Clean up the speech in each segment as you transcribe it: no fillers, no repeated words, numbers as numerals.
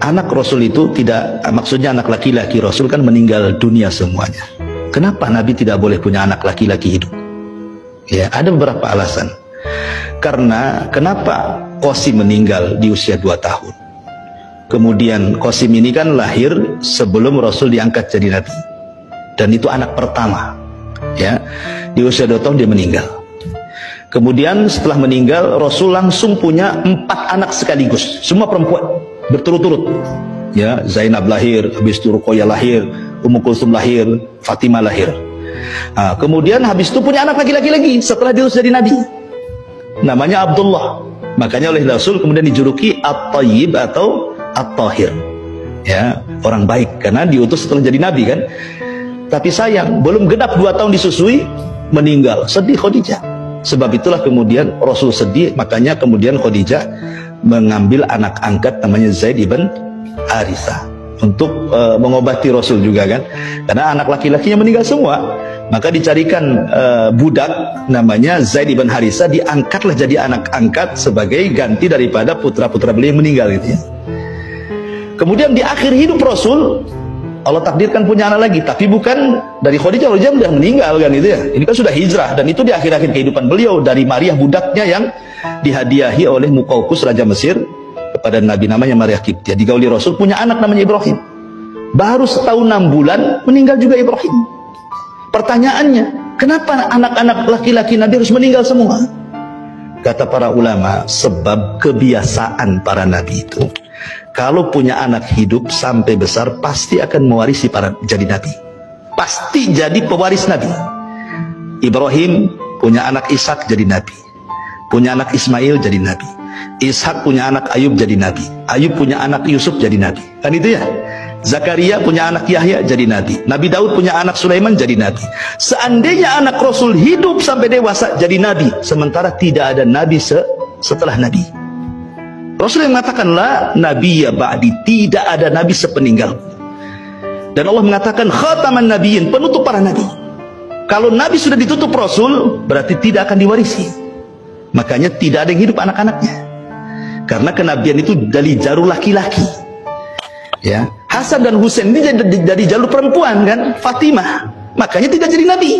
anak Rasul itu tidak, maksudnya anak laki-laki Rasul kan meninggal dunia semuanya. Kenapa Nabi tidak boleh punya anak laki-laki hidup? Ya, ada beberapa alasan. Karena kenapa Qasim meninggal di usia 2 tahun? Kemudian Qasim ini kan lahir sebelum Rasul diangkat jadi Nabi. Dan itu anak pertama. Ya, di usia 2 tahun dia meninggal. Kemudian setelah meninggal, Rasul langsung punya 4 anak sekaligus, semua perempuan berturut-turut. Ya, Zainab lahir, habis itu Ruqayyah lahir, Ummu Kulsum lahir, Fatimah lahir. Nah, kemudian habis itu punya anak laki-laki lagi setelah diutus jadi Nabi. Namanya Abdullah. Makanya oleh Rasul kemudian dijuluki At-Tayyib atau At-Tahir. Ya, orang baik karena diutus setelah jadi Nabi kan. Tapi sayang, belum genap 2 tahun disusui, meninggal. Sedih Khadijah. Sebab itulah kemudian Rasul sedih, makanya kemudian Khadijah mengambil anak angkat namanya Zaid ibn Harithah untuk mengobati Rasul juga kan, karena anak laki-lakinya meninggal semua. Maka dicarikan budak namanya Zaid ibn Harithah, diangkatlah jadi anak angkat sebagai ganti daripada putra-putra beliau yang meninggal gitu ya. Kemudian di akhir hidup Rasul, Allah takdirkan punya anak lagi, tapi bukan dari Khadijah. Khadijah sudah meninggal kan itu ya. Ini kan sudah hijrah, dan itu di akhir-akhir kehidupan beliau dari Maria budaknya yang dihadiahi oleh Muqawqis Raja Mesir kepada Nabi namanya Maria Qibtiyah. Digauli Rasul punya anak namanya Ibrahim. Baru setahun 6 bulan meninggal juga Ibrahim. Pertanyaannya, kenapa anak-anak laki-laki Nabi harus meninggal semua? Kata para ulama, sebab kebiasaan para Nabi itu, kalau punya anak hidup sampai besar pasti akan mewarisi para jadi Nabi. Pasti jadi pewaris Nabi. Ibrahim punya anak Ishak jadi Nabi. Punya anak Ismail jadi Nabi. Ishak punya anak Ayub jadi Nabi. Ayub punya anak Yusuf jadi Nabi. Kan itu ya. Zakaria punya anak Yahya jadi Nabi. Nabi Daud punya anak Sulaiman jadi Nabi. Seandainya anak Rasul hidup sampai dewasa jadi Nabi, sementara tidak ada Nabi setelah Nabi. Rasul yang mengatakan la nabiyya ba'di, tidak ada nabi sepeninggal. Dan Allah mengatakan khataman nabiyyin, penutup para nabi. Kalau nabi sudah ditutup Rasul, berarti tidak akan diwarisi. Makanya tidak ada yang hidup anak-anaknya. Karena kenabian itu dari jalur laki-laki. Ya, Hasan dan Husain ini dari jalur perempuan kan, Fatimah. Makanya tidak jadi nabi.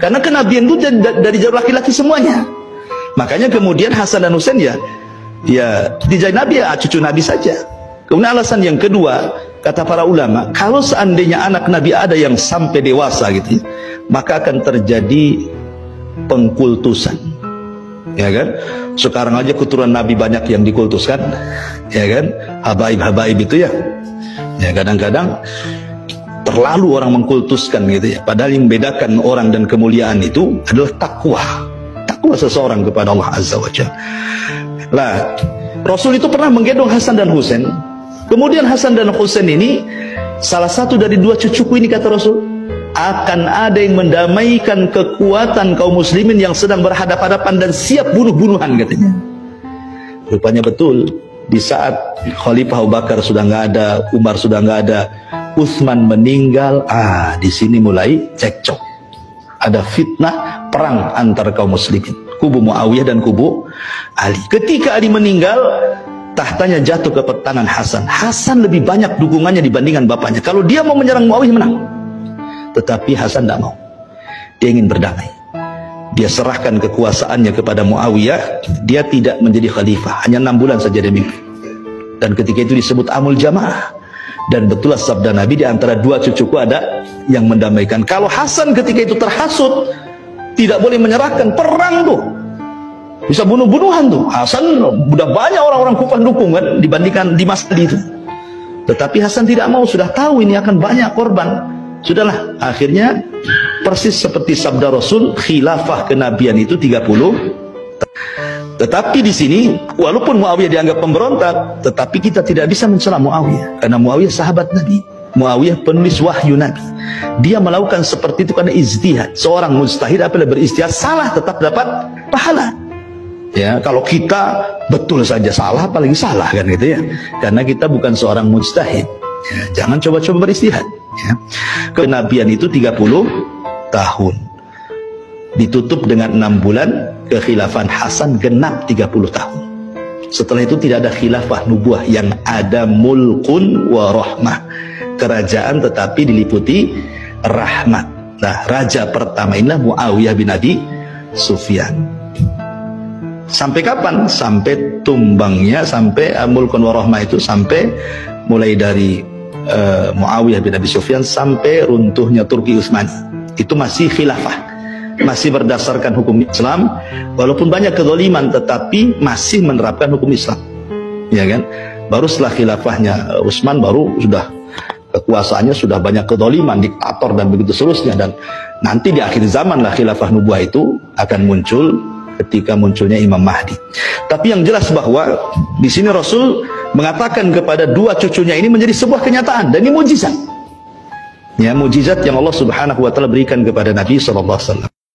Karena kenabian itu dari jalur laki-laki semuanya. Makanya kemudian Hasan dan Husain ya tidak jadi nabi, ya cucu nabi saja. Kemudian alasan yang kedua, kata para ulama, kalau seandainya anak nabi ada yang sampai dewasa gitu, maka akan terjadi pengkultusan. Ya kan? Sekarang aja keturunan nabi banyak yang dikultuskan, ya kan? Habaib-habaib itu ya. Ya kadang-kadang terlalu orang mengkultuskan gitu ya. Padahal yang membedakan orang dan kemuliaan itu adalah takwa. Takwa seseorang kepada Allah Azza wa Jalla. Lah, Rasul itu pernah menggendong Hasan dan Husain. Kemudian Hasan dan Husain ini salah satu dari 2 cucuku ini, kata Rasul, akan ada yang mendamaikan kekuatan kaum muslimin yang sedang berhadapan-hadapan dan siap bunuh-bunuhan katanya. Rupanya betul. Di saat Khalifah Abu Bakar sudah nggak ada, Umar sudah nggak ada, Utsman meninggal, di sini mulai cekcok. Ada fitnah perang antara kaum muslimin, kubu Muawiyah dan kubu Ali. Ketika Ali meninggal, tahtanya jatuh ke tangan Hasan. Hasan lebih banyak dukungannya dibandingkan bapaknya. Kalau dia mau menyerang Muawiyah, menang. Tetapi Hasan tidak mau. Dia ingin berdamai. Dia serahkan kekuasaannya kepada Muawiyah. Dia tidak menjadi khalifah, hanya 6 bulan saja dia mimpin. Dan ketika itu disebut Amul Jamaah. Dan betul sabda Nabi, di antara 2 cucuku ada yang mendamaikan. Kalau Hasan ketika itu terhasut, tidak boleh menyerahkan, perang tuh, bisa bunuh-bunuhan tuh. Hasan udah banyak orang-orang Kufah dukung kan, dibandingkan di masa itu. Tetapi Hasan tidak mau, sudah tahu ini akan banyak korban. Sudahlah, akhirnya persis seperti sabda Rasul, khilafah kenabian itu 30. Tetapi di sini, walaupun Muawiyah dianggap pemberontak, tetapi kita tidak bisa mencela Muawiyah, karena Muawiyah sahabat Nabi. Muawiyah penulis wahyu Nabi. Dia melakukan seperti itu karena ijtihad. Seorang mujtahid apabila beristihad salah tetap dapat pahala. Ya, kalau kita betul saja salah, apalagi salah kan gitu ya. Karena kita bukan seorang mujtahid. Ya, jangan coba-coba beristihad. Ya. Kenabian itu 30 tahun. Ditutup dengan 6 bulan, kekhilafan Hasan genap 30 tahun. Setelah itu tidak ada khilafah nubuah, yang ada mulkun wa rahmah, kerajaan tetapi diliputi rahmat. Nah, raja pertama inilah Muawiyah bin Abi Sufyan. Sampai kapan? Sampai tumbangnya, sampai mulkun wa rahmah itu, sampai mulai dari Muawiyah bin Abi Sufyan sampai runtuhnya Turki Utsmani. Itu masih khilafah, masih berdasarkan hukum Islam, walaupun banyak kezaliman tetapi masih menerapkan hukum Islam, ya kan? Baru setelah khilafahnya Utsman, baru sudah kekuasaannya sudah banyak kezaliman, diktator dan begitu seterusnya. Dan nanti di akhir zaman lah khilafah nubuah itu akan muncul ketika munculnya Imam Mahdi. Tapi yang jelas bahwa di sini Rasul mengatakan kepada dua cucunya ini menjadi sebuah kenyataan, dan ini mujizat. Ya, mujizat yang Allah Subhanahu wa taala berikan kepada Nabi sallallahu alaihi wasallam.